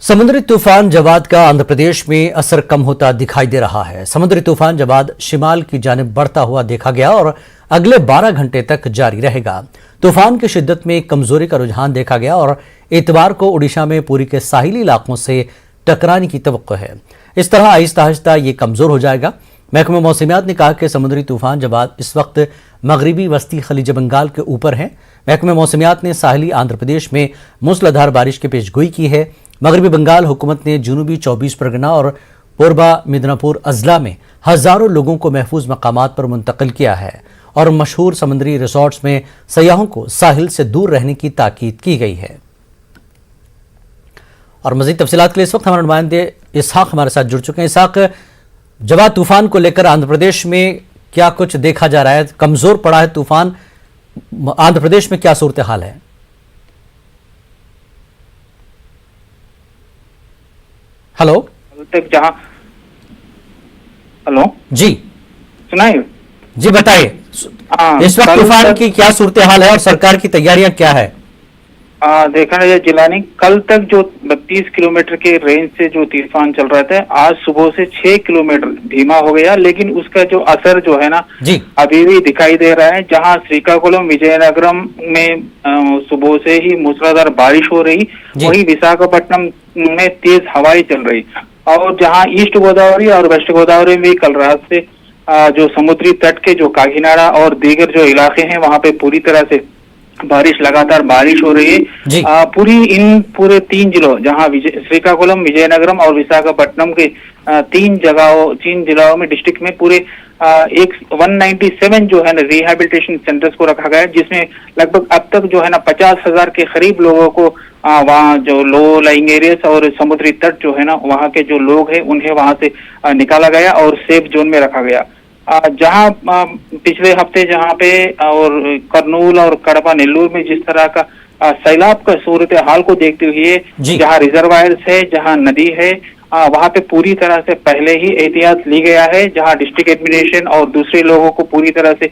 समुद्री तूफान जवाद का आंध्र प्रदेश में असर कम होता दिखाई दे रहा है। समुद्री तूफान जवाद शिमाल की जानिब बढ़ता हुआ देखा गया और अगले 12 घंटे तक जारी रहेगा। तूफान की शिद्दत में कमजोरी का रुझान देखा गया और इतवार को ओडिशा में पुरी के साहिली इलाकों से टकराने की तवक्को है। इस तरह आहिस्ता आहिस्ता ये कमजोर हो जाएगा। महकमा मौसमियात ने कहा कि समुद्री तूफान जवाद इस वक्त मगरबी वस्ती खलीज बंगाल के ऊपर है। महकमा मौसमियात ने साहिली आंध्र प्रदेश में मूसलाधार बारिश की पेशगोई की है। मगरबी बंगाल हुकूमत ने जनूबी 24 परगना और पूर्वा मिदनापुर अजला में हजारों लोगों को महफूज मकामात पर मुंतकिल किया है और मशहूर समुद्री रिसोर्ट्स में सयाहों को साहिल से दूर रहने की ताकीद की गई है। और मजीद तफसीलात के लिए इस वक्त हमारे नुमाइंदे इसहाक हमारे साथ जुड़ चुके हैं। इसहाक, जवाद तूफान को लेकर आंध्र प्रदेश में क्या कुछ देखा जा रहा है? कमजोर पड़ा है तूफान, आंध्र प्रदेश में क्या सूरत हाल है? हेलो तक जहां हेलो जी सुनाइए जी बताइए, इस वक्त तूफान की क्या सूरत हाल है और सरकार की तैयारियां क्या है? देखा जाए जिलानी, कल तक जो 32 किलोमीटर के रेंज से जो तूफान चल रहा था, आज सुबह से 6 किलोमीटर धीमा हो गया, लेकिन उसका जो असर जो है ना जी अभी भी दिखाई दे रहा है। जहां श्रीकाकुलम विजयनगरम में सुबह से ही मूसलाधार बारिश हो रही, वहीं विशाखापट्टनम में तेज हवाएं चल रही, और जहां ईस्ट गोदावरी और वेस्ट गोदावरी में कल रात से जो समुद्री तट के जो काकीनाडा और दीगर जो इलाके हैं वहां पे पूरी तरह से लगातार बारिश हो रही है। पूरे 3 जिलों, जहां श्रीकाकुलम, विजयनगरम और विशाखापट्टनम के 3 जिलों में डिस्ट्रिक्ट में पूरे 197 जो है ना रिहैबिलिटेशन सेंटर्स को रखा गया है, जिसमें लगभग अब तक जो है ना 50,000 के करीब लोगों को वहाँ जो लो लाइंग एरियाज और समुद्री तट जो है ना वहाँ के जो लोग हैं उन्हें वहां से निकाला गया और सेफ जोन में रखा गया। जहां पिछले हफ्ते जहां पे और करनूल और कड़पा नेल्लूर में जिस तरह का सैलाब का सूरत हाल को देखते हुए, जहां रिजर्वायर्स है, जहां नदी है, वहां पे पूरी तरह से पहले ही एहतियात ली गया है, जहां डिस्ट्रिक्ट एडमिनिस्ट्रेशन और दूसरे लोगों को पूरी तरह से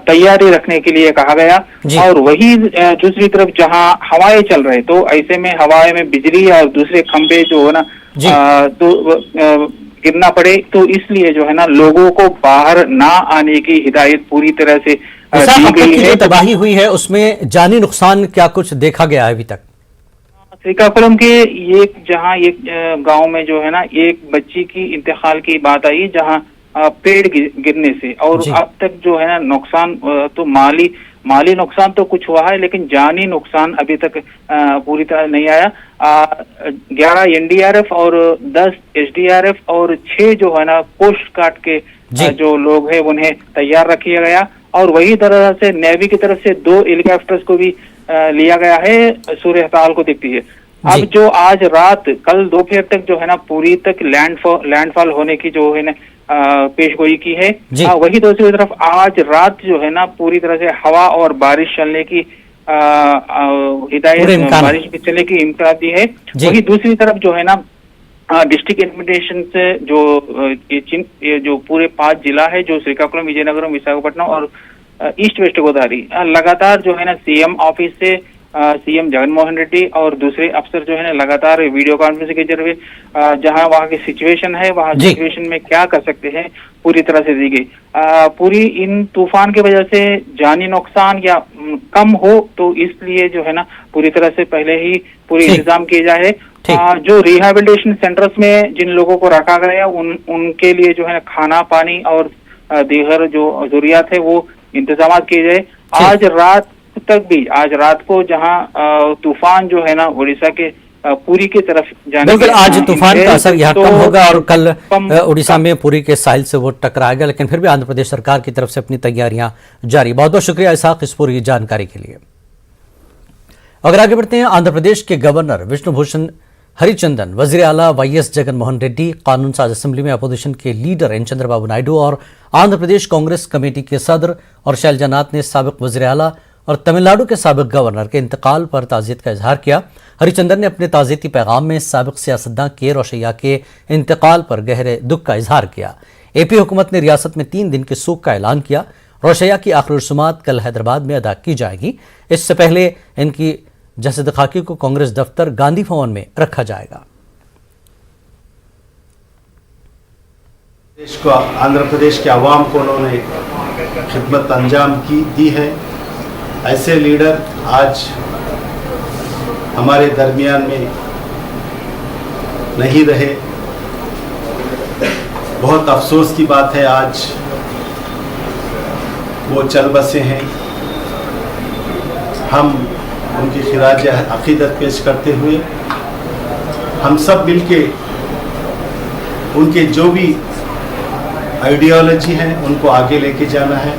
तैयारी रखने के लिए कहा गया। और वही दूसरी तरफ जहां हवाएं चल रहे, तो ऐसे में हवाएं में बिजली और दूसरे खंभे जो है ना गिरना पड़े, तो इसलिए जो है ना लोगों को बाहर ना आने की हिदायत पूरी तरह से दी गई है। तबाही हुई है उसमें जानी नुकसान क्या कुछ देखा गया है अभी तक? श्रीकाकुलम के जहां एक गांव में जो है ना एक बच्ची की इंतकाल की बात आई, जहां पेड़ गिरने से, और अब तक जो है ना नुकसान तो माली नुकसान तो कुछ हुआ है, लेकिन जानी नुकसान अभी तक पूरी तरह नहीं आया। 11 एनडीआरएफ और 10 एसडीआरएफ और 6 जो है ना कोस्ट गार्ड के जो लोग हैं उन्हें तैयार रखा गया, और वही तरह से नेवी की तरफ से 2 हेलीकॉप्टर्स को भी लिया गया है सूर्य हाल को देखती है। अब जो आज रात कल दोपहर तक जो है ना पूरी तक लैंडफॉल होने की जो है ना पेशगोई की है, वही दूसरी तरफ आज रात जो है ना पूरी तरह से हवा और बारिश चलने की हिदायत, बारिश की चलने की इम्कान दी है। वही दूसरी तरफ जो है ना डिस्ट्रिक्ट एडमिनिस्ट्रेशन से जो पूरे 5 जिला है, जो श्रीकाकुलम, विजयनगरम, विशाखापट्टनम और ईस्ट वेस्ट गोदावरी, लगातार जो है ना सीएम ऑफिस से सीएम जगनमोहन रेड्डी और दूसरे अफसर जो है ना लगातार वीडियो कॉन्फ्रेंसिंग के जरिए जहां वहां की सिचुएशन है, वहां सिचुएशन में क्या कर सकते हैं पूरी तरह से दी गई। पूरी इन तूफान की वजह से जानी नुकसान या कम हो, तो इसलिए जो है ना पूरी तरह से पहले ही पूरे इंतजाम किए जाए। जो रिहैबिलिटेशन सेंटर्स में जिन लोगों को रखा गया उनके लिए जो है ना खाना पानी और दीगर जो जरूरियात है वो इंतजाम किए जाए। आज रात को जहां तूफान जो है ना उड़ीसा के पुरी की तरफ जाने, बिल्कुल आज तूफान का असर यहाँ कम होगा और कल उड़ीसा में पुरी के साहिल से वो टकराएगा, लेकिन फिर भी आंध्र प्रदेश सरकार की तरफ से अपनी तैयारियां जारी। बहुत बहुत शुक्रिया इसहाक इस पूरी जानकारी के लिए। अगर आगे बढ़ते हैं, आंध्र प्रदेश के गवर्नर विष्णुभूषण हरिचंदन, वजीर आला वाईएस जगनमोहन रेड्डी, कानून साज असेंबली में अपोजिशन के लीडर एन चंद्रबाबू नायडू और आंध्र प्रदेश कांग्रेस कमेटी के सदर और शैलजा नाथ ने साबिक वजीर आला और तमिलनाडु के साबिक गवर्नर के इंतकाल पर ताज़ियत का इजहार किया। हरिचंदन ने अपने ताज़ियती पैगाम में साबिक सियासतदान के रोशैया के इंतकाल पर गहरे दुख का इजहार किया। एपी हुकूमत ने रियासत में 3 दिन के सूख का ऐलान किया। रोशैया की आखिरी रसूमात कल हैदराबाद में अदा की जाएगी। इससे पहले इनकी जसद खाकी को कांग्रेस दफ्तर गांधी भवन में रखा जाएगा। देश को, आंध्र प्रदेश के आवाम को उन्होंने खिदमत अंजाम दी है। ऐसे लीडर आज हमारे दरमियान में नहीं रहे। बहुत अफसोस की बात है, आज वो चल बसे हैं। हम उनकी खिराज अकीदत पेश करते हुए हम सब मिलके उनके जो भी आइडियोलॉजी है उनको आगे लेके जाना है।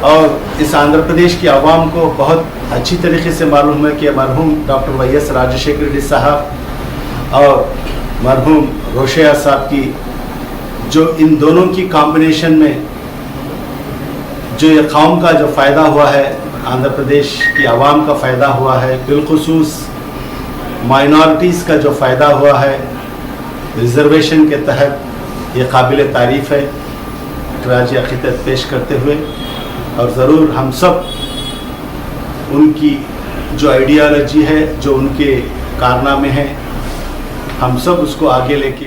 और इस आंध्र प्रदेश की आवाम को बहुत अच्छी तरीके से मालूम है कि मरहूम डॉक्टर वाई.एस. राजशेखर रेड्डी साहब और मरहूम रोशैया साहब की जो इन दोनों की कॉम्बिनेशन में जो ये कौम का जो फ़ायदा हुआ है, आंध्र प्रदेश की आवाम का फ़ायदा हुआ है, बिलखुसूस माइनॉरिटीज़ का जो फ़ायदा हुआ है रिजर्वेशन के तहत, ये काबिल तारीफ़ है। खिराज अक़ीदत पेश करते हुए और ज़रूर हम सब उनकी जो आइडियोलॉजी है, जो उनके कारनामे हैं, हम सब उसको आगे लेके।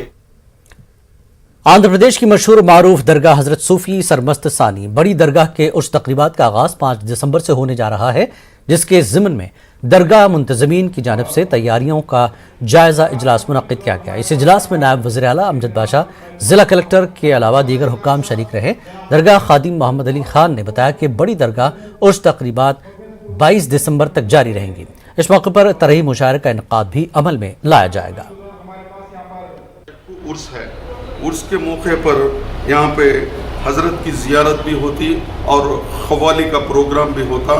आंध्र प्रदेश की मशहूर मारूफ दरगाह हजरत सूफी सरमस्त सानी बड़ी दरगाह के उर्स तकरीबात का आगाज 5 दिसंबर से होने जा रहा है, जिसके ज़िमन में दरगाह मुंतज़मीन की जानिब से तैयारियों का जायज़ा इजलास मुनक़्क़िद किया गया। इस इजलास में नायब वज़ीर आला अमजद बाशा, ज़िला कलेक्टर के अलावा दीगर हुक्काम शरीक रहे। दरगाह खादिम मोहम्मद अली खान ने बताया कि बड़ी दरगाह उर्स तकरीबात 22 दिसंबर तक जारी रहेंगी। इस मौके पर तरही मुशायरे का इनक़ाद भी अमल में लाया जाएगा। उर्स है, उर्स के मौके पर यहाँ पे हज़रत की ज़ियारत भी होती और ख़वाली का प्रोग्राम भी होता।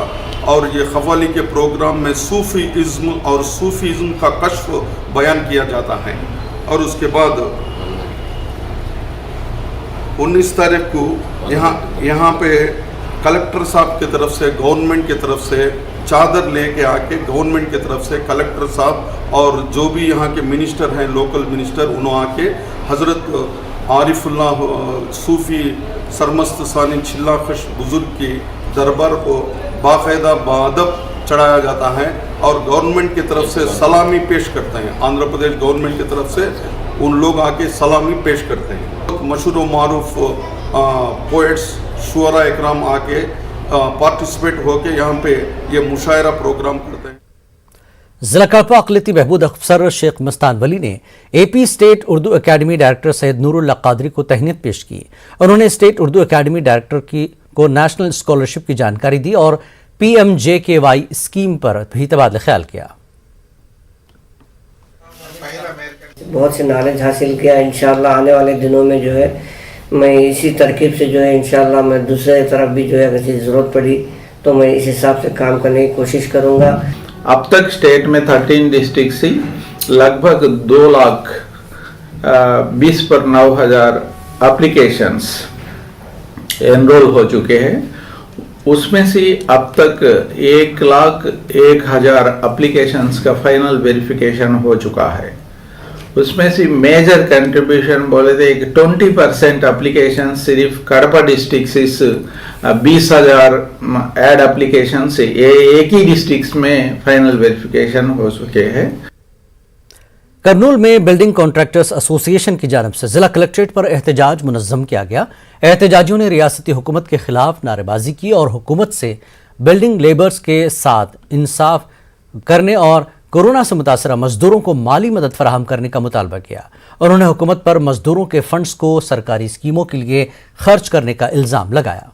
और ये ख़वाली के प्रोग्राम में सूफ़ीज़्म और सूफ़ीज़्म का कश्फ बयान किया जाता है। और उसके बाद 19 तारीख को यहाँ पे कलेक्टर साहब की तरफ से, गवर्नमेंट की तरफ से चादर लेके आके गवर्नमेंट की तरफ से कलेक्टर साहब और जो भी यहाँ के मिनिस्टर हैं, लोकल मिनिस्टर, उन्होंने आके हज़रत आरिफुल्लाह सूफ़ी सरमस्त सानी छिल्ला खश बुज़ुर्ग की दरबार को बाकायदा बाअदब चढ़ाया जाता है और गवर्नमेंट की तरफ से सलामी पेश करते हैं। आंध्र प्रदेश गवर्नमेंट की तरफ से उन लोग आके सलामी पेश करते हैं। मशहूर मारूफ पोएट्स, शुअरा इकराम आके पार्टिसिपेट होके यहाँ पे ये मुशायरा प्रोग्राम करते हैं। जिला कड़पा अक़लियती बहबूद अफसर शेख मस्तान वली ने AP state Urdu academy director Syed Noorullah Qadri को तहनीत पेश की। उन्होंने स्टेट उर्दू अकेडमी डायरेक्टर को नेशनल स्कॉलरशिप की जानकारी दी और PMJKY स्कीम पर भी तबादला ख्याल किया। बहुत से नॉलेज हासिल किया। इंशाअल्लाह आने वाले दिनों में जो है मैं इसी तरकीब से जो है इंशाअल्लाह मैं दूसरे तरफ भी जो है अगर किसी ज़रूरत पड़ी तो मैं इस हिसाब से काम करने की कोशिश करूँगा। अब तक स्टेट में 13 डिस्ट्रिक्ट से लगभग 2,20,000 पर 9,000 एप्लीकेशंस एनरोल हो चुके हैं। उसमें से अब तक 1,01,000 एप्लीकेशंस का फाइनल वेरिफिकेशन हो चुका है। उसमें से मेजर कंट्रीब्यूशन बोले थे 20% एप्लीकेशन सिर्फ कड़पा डिस्ट्रिक्ट से 20,000 एड एप्लीकेशन से एक ही डिस्ट्रिक्ट में फाइनल वेरिफिकेशन हो चुके हैं। करनूल में बिल्डिंग कॉन्ट्रैक्टर्स एसोसिएशन की जानिब से जिला कलेक्ट्रेट पर एहतजाज मुनज़्ज़म किया गया। एहतजाजियों ने रियासती हुकूमत के खिलाफ नारेबाजी की और हुकूमत से बिल्डिंग लेबर्स के साथ इंसाफ करने और कोरोना से मुतासरा मजदूरों को माली मदद फराहम करने का मुतालबा किया। उन्होंने हुकूमत पर मजदूरों के फंड्स को सरकारी स्कीमों के लिए खर्च करने का इल्ज़ाम लगाया।